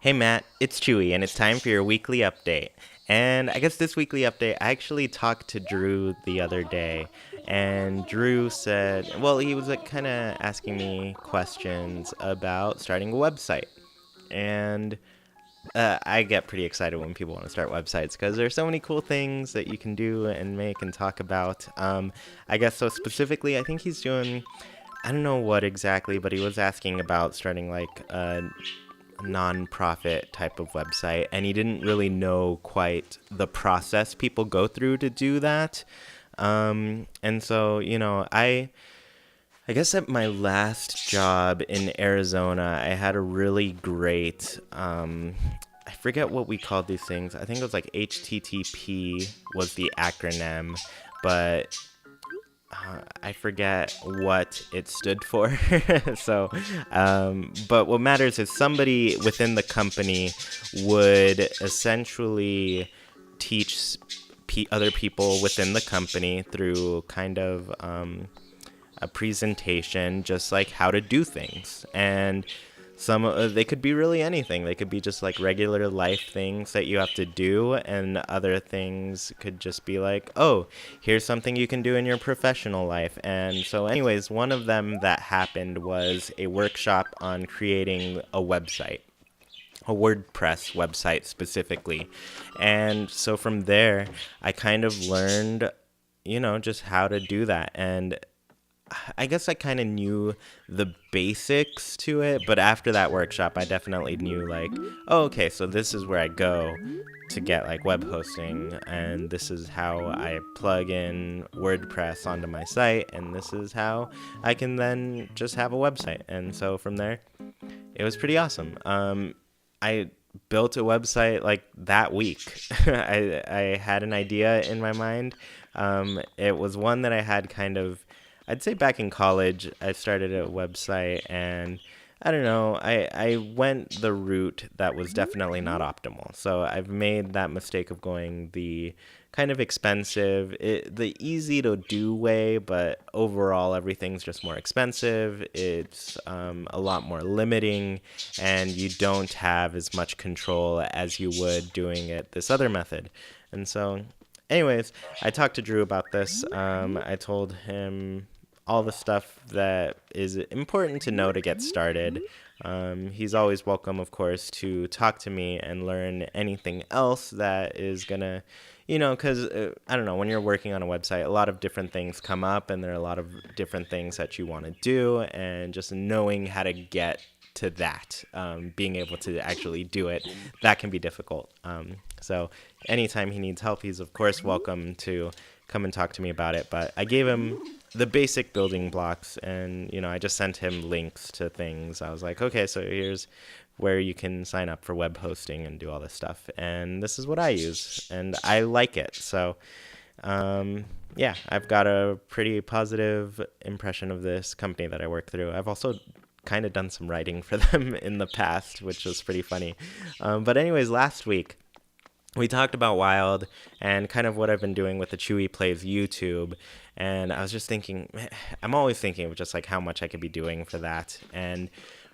Hey Matt, it's Chewy, and it's time for your weekly update. And I guess this weekly update, I actually talked to Drew the other day, and Drew said, well, he was like kind of asking me questions about starting a website. And I get pretty excited when people want to start websites because there's so many cool things that you can do and make and talk about. I guess so specifically, I think he's doing, I don't know what exactly, but he was asking about starting like a non-profit type of website, and he didn't really know quite the process people go through to do that. And so, I guess at my last job in Arizona, I had a really great, I forget what we called these things. I think it was like HTTP was the acronym, but I forget what it stood for. so, but what matters is somebody within the company would essentially teach other people within the company through kind of a presentation, just like how to do things. And some they could be really anything. They could be just like regular life things that you have to do, and other things could just be like, oh, here's something you can do in your professional life. And so anyways, one of them that happened was a workshop on creating a website, a WordPress website specifically. And so from there, I kind of learned, just how to do that. And I guess I kind of knew the basics to it, but after that workshop, I definitely knew like, oh, okay, so this is where I go to get like web hosting, and this is how I plug in WordPress onto my site, and this is how I can then just have a website. And so from there, it was pretty awesome. I built a website like that week. I had an idea in my mind. It was one that I had kind of, I'd say back in college. I started a website, and I don't know, I went the route that was definitely not optimal. So I've made that mistake of going the kind of expensive, the easy to do way, but overall everything's just more expensive. It's a lot more limiting, and you don't have as much control as you would doing it this other method. And so, anyways, I talked to Drew about this. I told him all the stuff that is important to know to get started. He's always welcome, of course, to talk to me and learn anything else that is gonna, because I don't know, when you're working on a website, a lot of different things come up, and there are a lot of different things that you want to do, and just knowing how to get to that, being able to actually do it, that can be difficult. So anytime he needs help, he's of course welcome to come and talk to me about it. But I gave him the basic building blocks, and I just sent him links to things. I was like, okay, so here's where you can sign up for web hosting and do all this stuff, and this is what I use, and I like it. So yeah, I've got a pretty positive impression of this company that I work through. I've also kind of done some writing for them in the past, which was pretty funny. But anyways, last week we talked about Wild and kind of what I've been doing with the Chewy Plays YouTube. And I was just thinking, I'm always thinking of just like how much I could be doing for that. And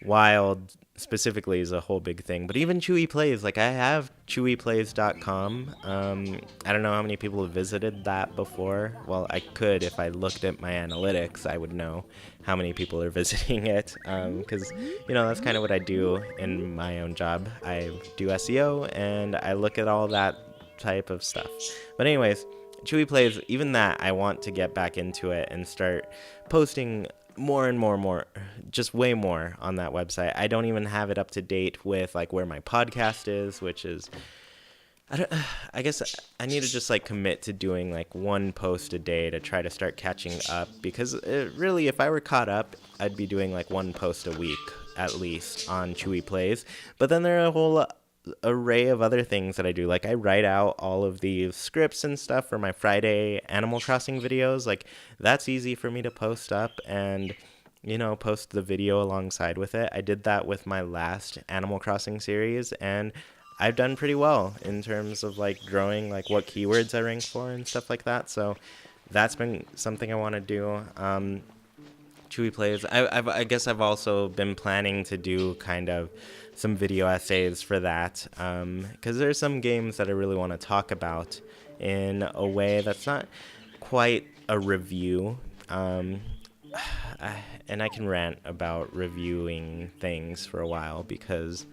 Wild specifically is a whole big thing. But even Chewy Plays, like I have chewyplays.com. I don't know how many people have visited that before. Well, I could if I looked at my analytics, I would know how many people are visiting it. Because, that's kind of what I do in my own job. I do SEO, and I look at all that type of stuff. But anyways, Chewy Plays, even that, I want to get back into it and start posting more and more, just way more on that website. I don't even have it up to date with like where my podcast is, which is, I guess I need to just like commit to doing like one post a day to try to start catching up, because really, if I were caught up, I'd be doing like one post a week at least on Chewy Plays. But then there are a whole array of other things that I do. Like I write out all of the scripts and stuff for my Friday Animal Crossing videos. Like that's easy for me to post up and post the video alongside with it. I did that with my last Animal Crossing series, and I've done pretty well in terms of like growing like what keywords I rank for and stuff like that. So that's been something I want to do. Chewy Plays. I guess I've also been planning to do kind of some video essays for that, because there's some games that I really want to talk about in a way that's not quite a review. And I can rant about reviewing things for a while because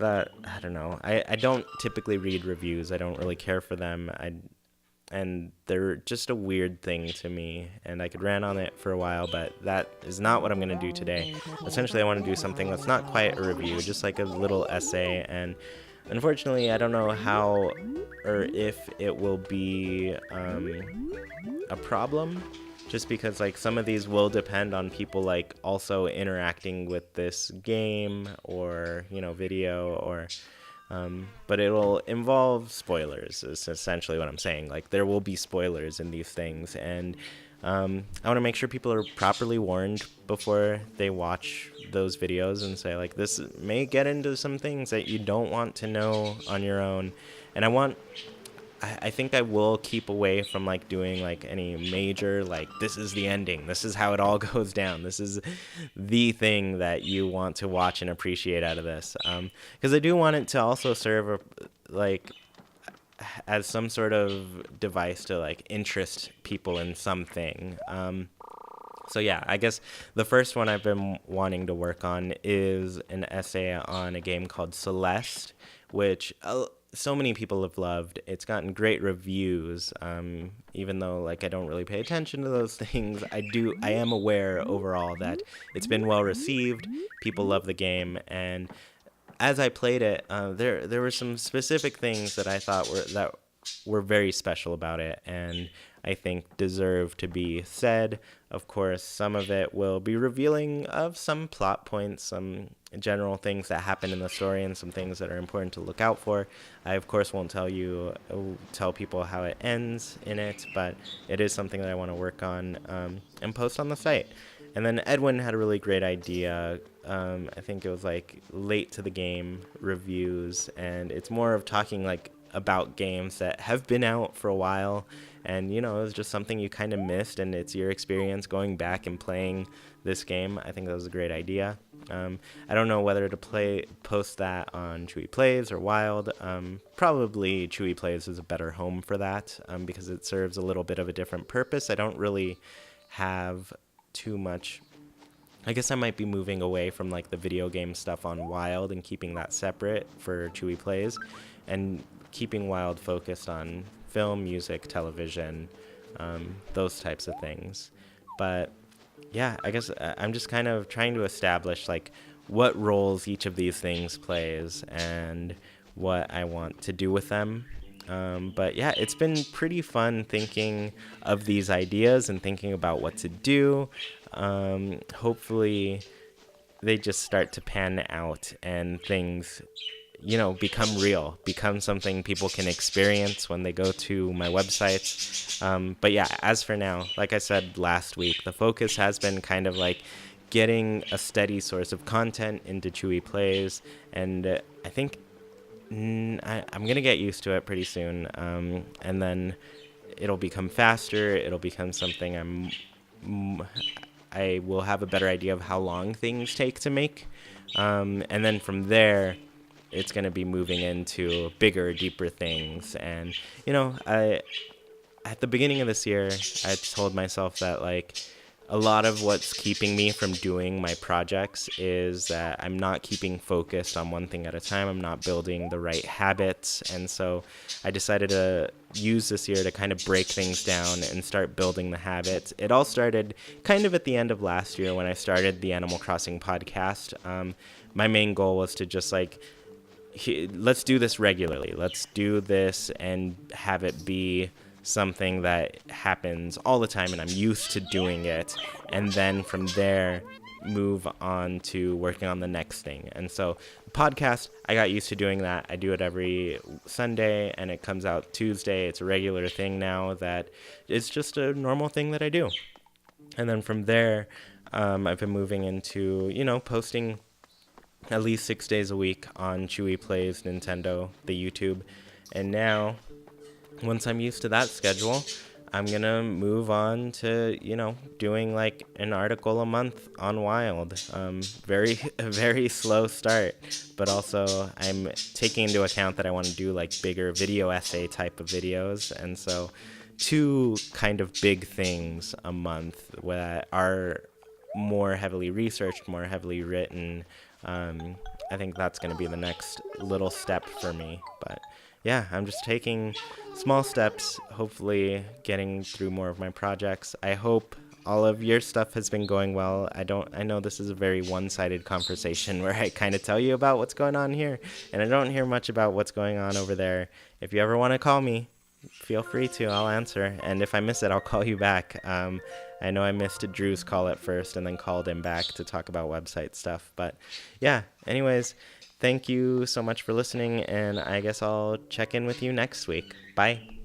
I don't know. I don't typically read reviews. I don't really care for them. And they're just a weird thing to me, and I could rant on it for a while, but that is not what I'm going to do today. Essentially, I want to do something that's not quite a review, just like a little essay, and unfortunately, I don't know how or if it will be a problem, just because like some of these will depend on people like also interacting with this game or, video or but it'll involve spoilers is essentially what I'm saying. Like there will be spoilers in these things, and I want to make sure people are properly warned before they watch those videos and say like this may get into some things that you don't want to know on your own. And I think I will keep away from like doing like any major like this is the ending, this is how it all goes down, this is the thing that you want to watch and appreciate out of this, because I do want it to also serve like as some sort of device to like interest people in something. So yeah, I guess the first one I've been wanting to work on is an essay on a game called Celeste, which so many people have loved. It's gotten great reviews, even though like I don't really pay attention to those things. I am aware overall that it's been well received. People love the game, and as I played it, there were some specific things that I thought were very special about it, and I think deserve to be said. Of course, some of it will be revealing of some plot points, some general things that happen in the story, and some things that are important to look out for. I, of course, won't tell people how it ends in it, but it is something that I want to work on and post on the site. And then Edwin had a really great idea. I think it was like late to the game reviews, and it's more of talking like about games that have been out for a while, and it was just something you kind of missed, and it's your experience going back and playing this game. I think that was a great idea. I don't know whether to post that on Chewy Plays or Wild. Probably Chewy Plays is a better home for that, because it serves a little bit of a different purpose. I don't really have too much. I guess I might be moving away from like the video game stuff on Wild and keeping that separate for Chewy Plays, and keeping Wild focused on film, music, television, those types of things. But yeah, I guess I'm just kind of trying to establish like what roles each of these things plays and what I want to do with them. But yeah, it's been pretty fun thinking of these ideas and thinking about what to do. Hopefully they just start to pan out and things become real, become something people can experience when they go to my website. But yeah, as for now, like I said last week, the focus has been kind of like getting a steady source of content into Chewy Plays, and I think I'm going to get used to it pretty soon, and then it'll become faster, it'll become something I will have a better idea of how long things take to make, and then from there, it's going to be moving into bigger, deeper things. And, at the beginning of this year, I told myself that, like, a lot of what's keeping me from doing my projects is that I'm not keeping focused on one thing at a time. I'm not building the right habits. And so I decided to use this year to kind of break things down and start building the habits. It all started kind of at the end of last year when I started the Animal Crossing podcast. My main goal was to just, like, let's do this regularly. Let's do this and have it be something that happens all the time and I'm used to doing it. And then from there, move on to working on the next thing. And so the podcast, I got used to doing that. I do it every Sunday and it comes out Tuesday. It's a regular thing now that it's just a normal thing that I do. And then from there, I've been moving into, posting at least 6 days a week on Chewy Plays Nintendo, the YouTube. And now, once I'm used to that schedule, I'm gonna move on to, doing like an article a month on Wild. Very, a very slow start, but also I'm taking into account that I want to do like bigger video essay type of videos, and so two kind of big things a month that are more heavily researched, more heavily written. I think that's going to be the next little step for me. But yeah, I'm just taking small steps, hopefully getting through more of my projects. I hope all of your stuff has been going well. I know this is a very one-sided conversation where I kind of tell you about what's going on here, and I don't hear much about what's going on over there. If you ever want to call me, feel free to. I'll answer. And if I miss it, I'll call you back. I know I missed Drew's call at first and then called him back to talk about website stuff. But yeah, anyways, thank you so much for listening. And I guess I'll check in with you next week. Bye.